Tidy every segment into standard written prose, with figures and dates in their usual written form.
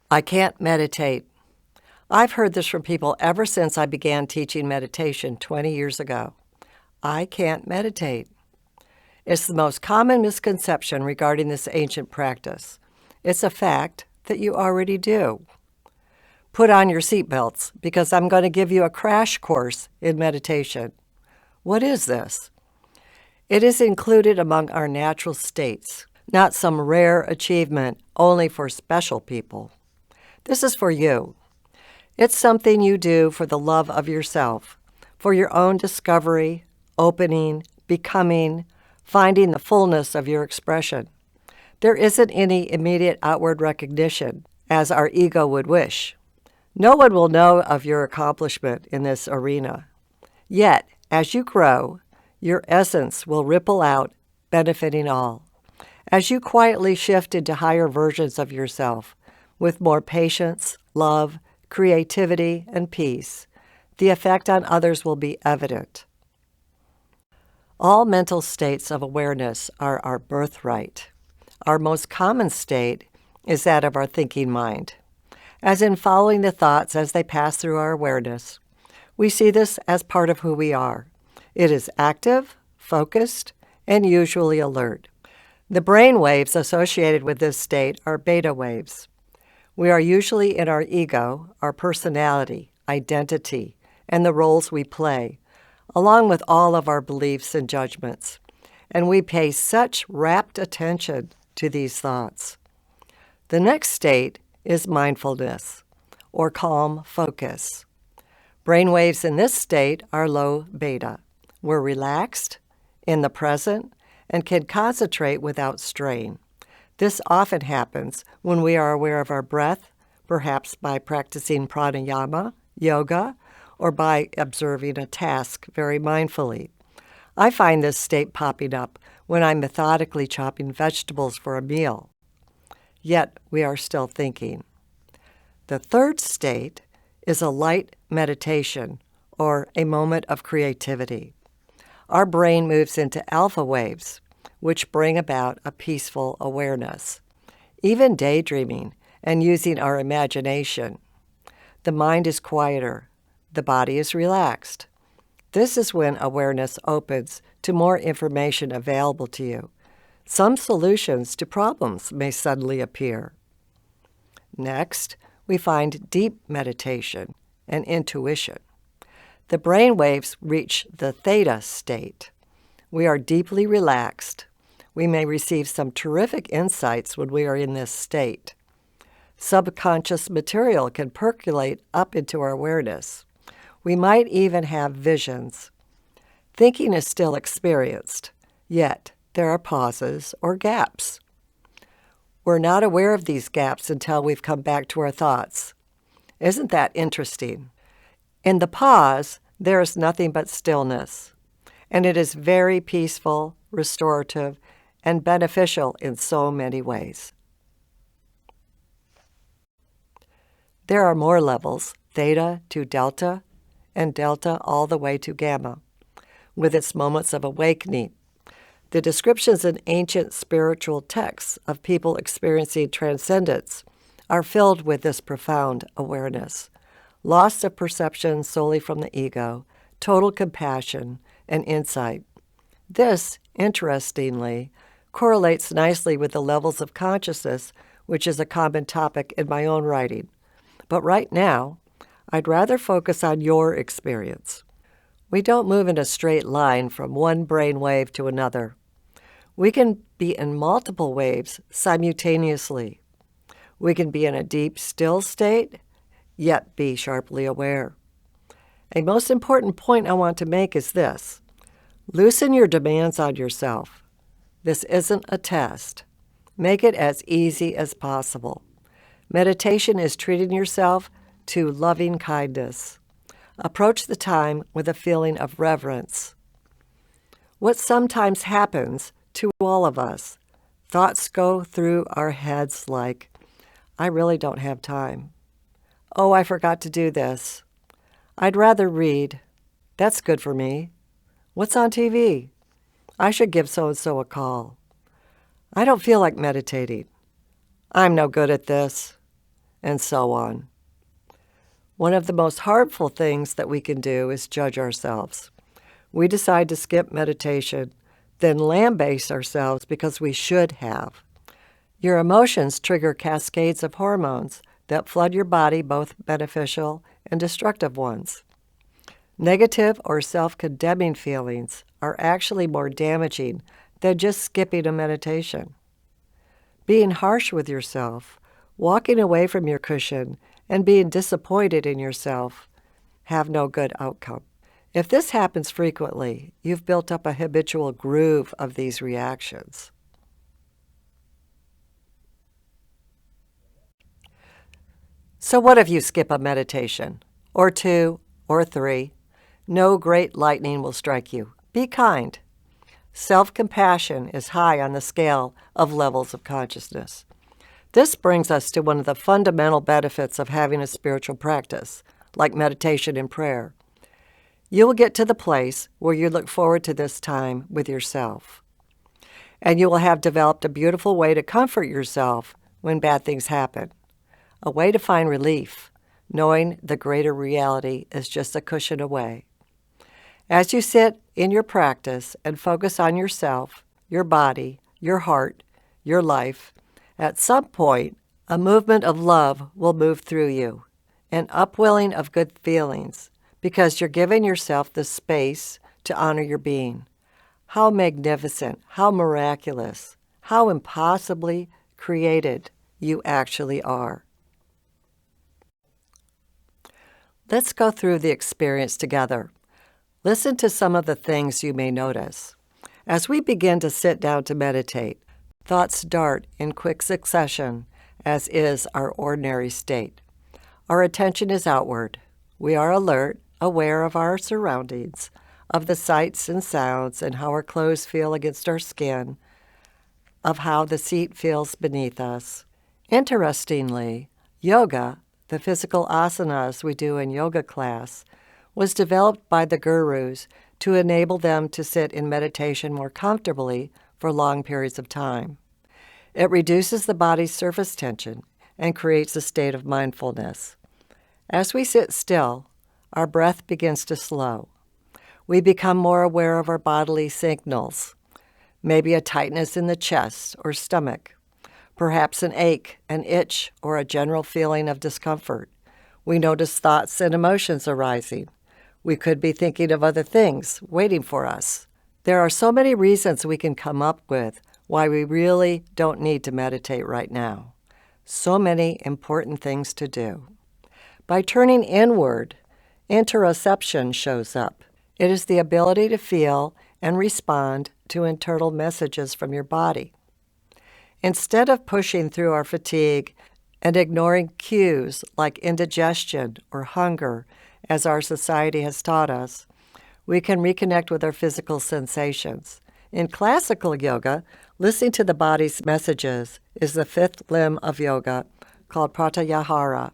I can't meditate. I've heard this from people ever since I began teaching meditation 20 years ago. I can't meditate. It's the most common misconception regarding this ancient practice. It's a fact that you already do. Put on your seatbelts because I'm going to give you a crash course in meditation. What is this? It is included among our natural states, not some rare achievement only for special people. This is for you. It's something you do for the love of yourself, for your own discovery, opening, becoming, finding the fullness of your expression. There isn't any immediate outward recognition, as our ego would wish. No one will know of your accomplishment in this arena. Yet, as you grow, your essence will ripple out, benefiting all. As you quietly shift into higher versions of yourself, with more patience, love, creativity, and peace, the effect on others will be evident. All mental states of awareness are our birthright. Our most common state is that of our thinking mind. As in following the thoughts as they pass through our awareness, we see this as part of who we are. It is active, focused, and usually alert. The brain waves associated with this state are beta waves. We are usually in our ego, our personality, identity, and the roles we play, along with all of our beliefs and judgments. And we pay such rapt attention to these thoughts. The next state is mindfulness, or calm focus. Brain waves in this state are low beta. We're relaxed, in the present, and can concentrate without strain. This often happens when we are aware of our breath, perhaps by practicing pranayama, yoga, or by observing a task very mindfully. I find this state popping up when I'm methodically chopping vegetables for a meal. Yet we are still thinking. The third state is a light meditation, or a moment of creativity. Our brain moves into alpha waves, which bring about a peaceful awareness. Even daydreaming and using our imagination. The mind is quieter. The body is relaxed. This is when awareness opens to more information available to you. Some solutions to problems may suddenly appear. Next, we find deep meditation and intuition. The brain waves reach the theta state. We are deeply relaxed. We may receive some terrific insights when we are in this state. Subconscious material can percolate up into our awareness. We might even have visions. Thinking is still experienced, yet there are pauses or gaps. We're not aware of these gaps until we've come back to our thoughts. Isn't that interesting? In the pause, there is nothing but stillness, and it is very peaceful, restorative, and beneficial in so many ways. There are more levels, theta to delta, and delta all the way to gamma, with its moments of awakening. The descriptions in ancient spiritual texts of people experiencing transcendence are filled with this profound awareness, loss of perception solely from the ego, total compassion, and insight. This, interestingly, correlates nicely with the levels of consciousness, which is a common topic in my own writing. But right now, I'd rather focus on your experience. We don't move in a straight line from one brain wave to another. We can be in multiple waves simultaneously. We can be in a deep, still state, yet be sharply aware. A most important point I want to make is this. Loosen your demands on yourself. This isn't a test. Make it as easy as possible. Meditation is treating yourself to loving kindness. Approach the time with a feeling of reverence. What sometimes happens to all of us, thoughts go through our heads like, I really don't have time. Oh, I forgot to do this. I'd rather read. That's good for me. What's on TV? I should give so-and-so a call. I don't feel like meditating. I'm no good at this. and so on. One of the most harmful things that we can do is judge ourselves. We decide to skip meditation, then lambaste ourselves because we should have. Your emotions trigger cascades of hormones that flood your body, both beneficial and destructive ones. Negative or self-condemning feelings are actually more damaging than just skipping a meditation. Being harsh with yourself, walking away from your cushion, and being disappointed in yourself have no good outcome. If this happens frequently, you've built up a habitual groove of these reactions. So what if you skip a meditation, or two, or three? No great lightning will strike you. Be kind. Self-compassion is high on the scale of levels of consciousness. This brings us to one of the fundamental benefits of having a spiritual practice, like meditation and prayer. You will get to the place where you look forward to this time with yourself. And you will have developed a beautiful way to comfort yourself when bad things happen, a way to find relief, knowing the greater reality is just a cushion away. As you sit in your practice and focus on yourself, your body, your heart, your life, at some point, a movement of love will move through you, an upwelling of good feelings, because you're giving yourself the space to honor your being. How magnificent, how miraculous, how impossibly created you actually are. Let's go through the experience together. Listen to some of the things you may notice. As we begin to sit down to meditate, thoughts dart in quick succession, as is our ordinary state. Our attention is outward. We are alert, aware of our surroundings, of the sights and sounds and how our clothes feel against our skin, of how the seat feels beneath us. Interestingly, yoga, the physical asanas we do in yoga class, was developed by the gurus to enable them to sit in meditation more comfortably for long periods of time. It reduces the body's surface tension and creates a state of mindfulness. As we sit still, our breath begins to slow. We become more aware of our bodily signals, maybe a tightness in the chest or stomach, perhaps an ache, an itch, or a general feeling of discomfort. We notice thoughts and emotions arising. We could be thinking of other things waiting for us. There are so many reasons we can come up with why we really don't need to meditate right now. So many important things to do. By turning inward, interoception shows up. It is the ability to feel and respond to internal messages from your body. Instead of pushing through our fatigue and ignoring cues like indigestion or hunger, as our society has taught us, we can reconnect with our physical sensations. In classical yoga, listening to the body's messages is the fifth limb of yoga, called pratyahara.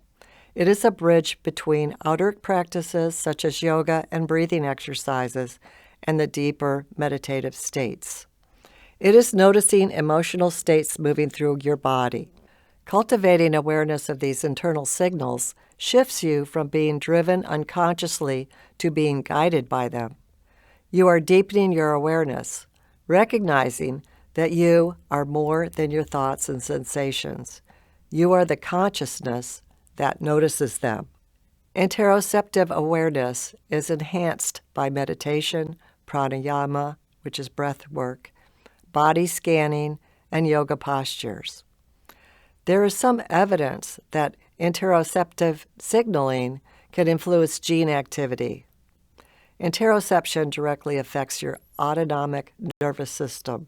It is a bridge between outer practices such as yoga and breathing exercises and the deeper meditative states. It is noticing emotional states moving through your body. Cultivating awareness of these internal signals shifts you from being driven unconsciously to being guided by them. You are deepening your awareness, recognizing that you are more than your thoughts and sensations. You are the consciousness that notices them. Interoceptive awareness is enhanced by meditation, pranayama, which is breath work, body scanning, and yoga postures. There is some evidence that interoceptive signaling can influence gene activity. Interoception directly affects your autonomic nervous system.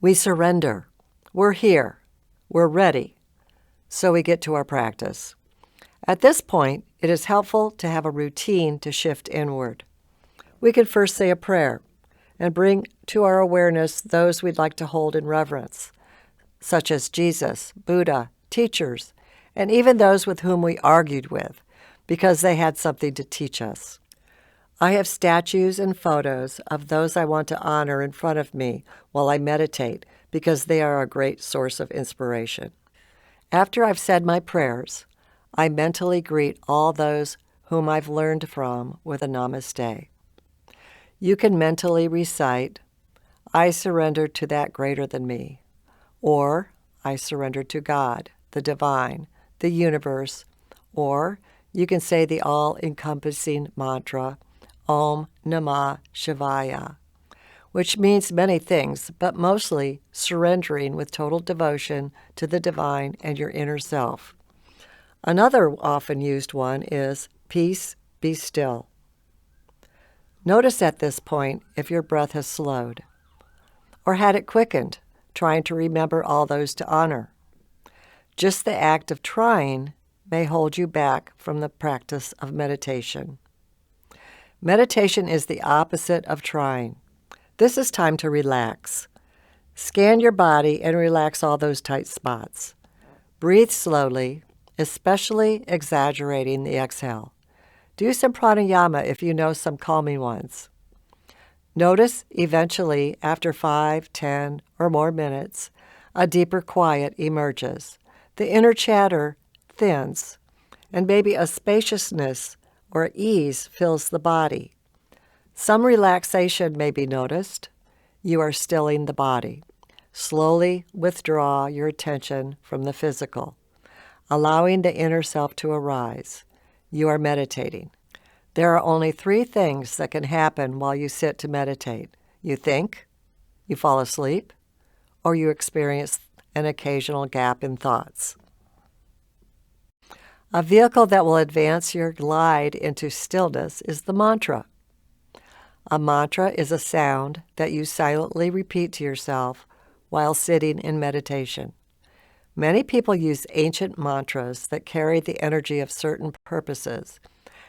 We surrender. We're here. We're ready. So we get to our practice. At this point, it is helpful to have a routine to shift inward. We can first say a prayer and bring to our awareness those we'd like to hold in reverence, such as Jesus, Buddha, teachers, and even those with whom we argued with, because they had something to teach us. I have statues and photos of those I want to honor in front of me while I meditate, because they are a great source of inspiration. After I've said my prayers, I mentally greet all those whom I've learned from with a namaste. You can mentally recite, I surrender to that greater than me, or I surrender to God, the divine, the universe, or you can say the all-encompassing mantra, Om Namah Shivaya, which means many things, but mostly surrendering with total devotion to the divine and your inner self. Another often used one is Peace, be still. Notice at this point if your breath has slowed or had it quickened, trying to remember all those to honor. Just the act of trying may hold you back from the practice of meditation. Meditation is the opposite of trying. This is time to relax. Scan your body and relax all those tight spots. Breathe slowly, especially exaggerating the exhale. Do some pranayama if you know some calming ones. Notice eventually, after 5, 10, or more minutes, a deeper quiet emerges. The inner chatter thins, and maybe a spaciousness or ease fills the body. Some relaxation may be noticed. You are stilling the body. Slowly withdraw your attention from the physical, allowing the inner self to arise. You are meditating. There are only 3 things that can happen while you sit to meditate. You think, you fall asleep, or you experience an occasional gap in thoughts. A vehicle that will advance your glide into stillness is the mantra. A mantra is a sound that you silently repeat to yourself while sitting in meditation. Many people use ancient mantras that carry the energy of certain purposes,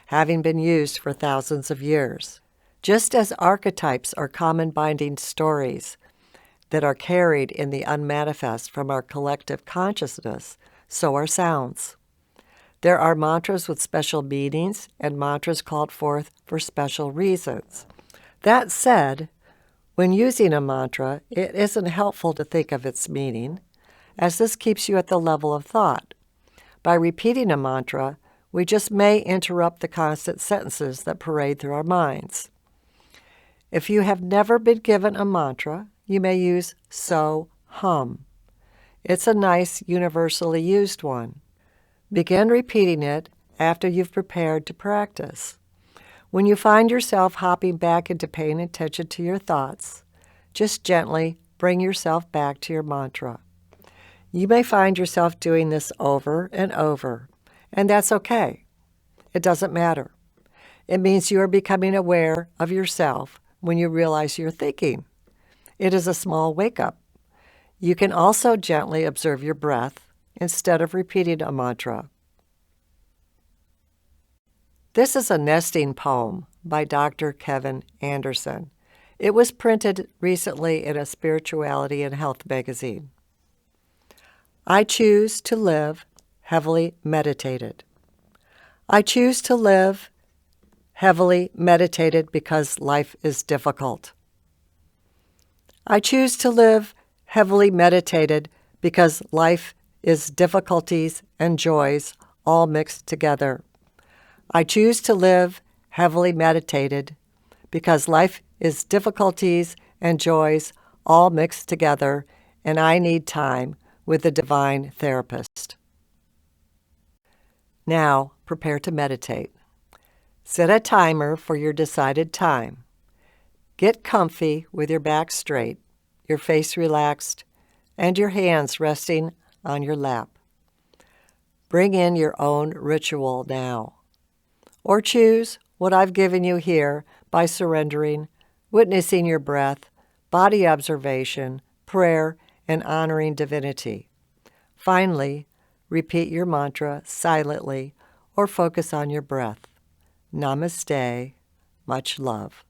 having been used for thousands of years. Just as archetypes are common binding stories that are carried in the unmanifest from our collective consciousness, so are sounds. There are mantras with special meanings and mantras called forth for special reasons. That said, when using a mantra, it isn't helpful to think of its meaning, as this keeps you at the level of thought. By repeating a mantra, we just may interrupt the constant sentences that parade through our minds. If you have never been given a mantra, you may use so hum. It's a nice, universally used one. Begin repeating it after you've prepared to practice. When you find yourself hopping back into paying attention to your thoughts, just gently bring yourself back to your mantra. You may find yourself doing this over and over, and that's okay. It doesn't matter. It means you are becoming aware of yourself when you realize you're thinking. It is a small wake-up. You can also gently observe your breath instead of repeating a mantra. This is a nesting poem by Dr. Kevin Anderson. It was printed recently in a Spirituality and Health magazine. I choose to live heavily meditated. I choose to live heavily meditated because life is difficult. I choose to live heavily meditated because life is difficulties and joys all mixed together. I choose to live heavily meditated because life is difficulties and joys all mixed together, and I need time with the divine therapist. Now, prepare to meditate. Set a timer for your decided time. Get comfy with your back straight, your face relaxed, and your hands resting on your lap. Bring in your own ritual now, or choose what I've given you here by surrendering, witnessing your breath, body observation, prayer, and honoring divinity. Finally, repeat your mantra silently or focus on your breath. Namaste. Much love.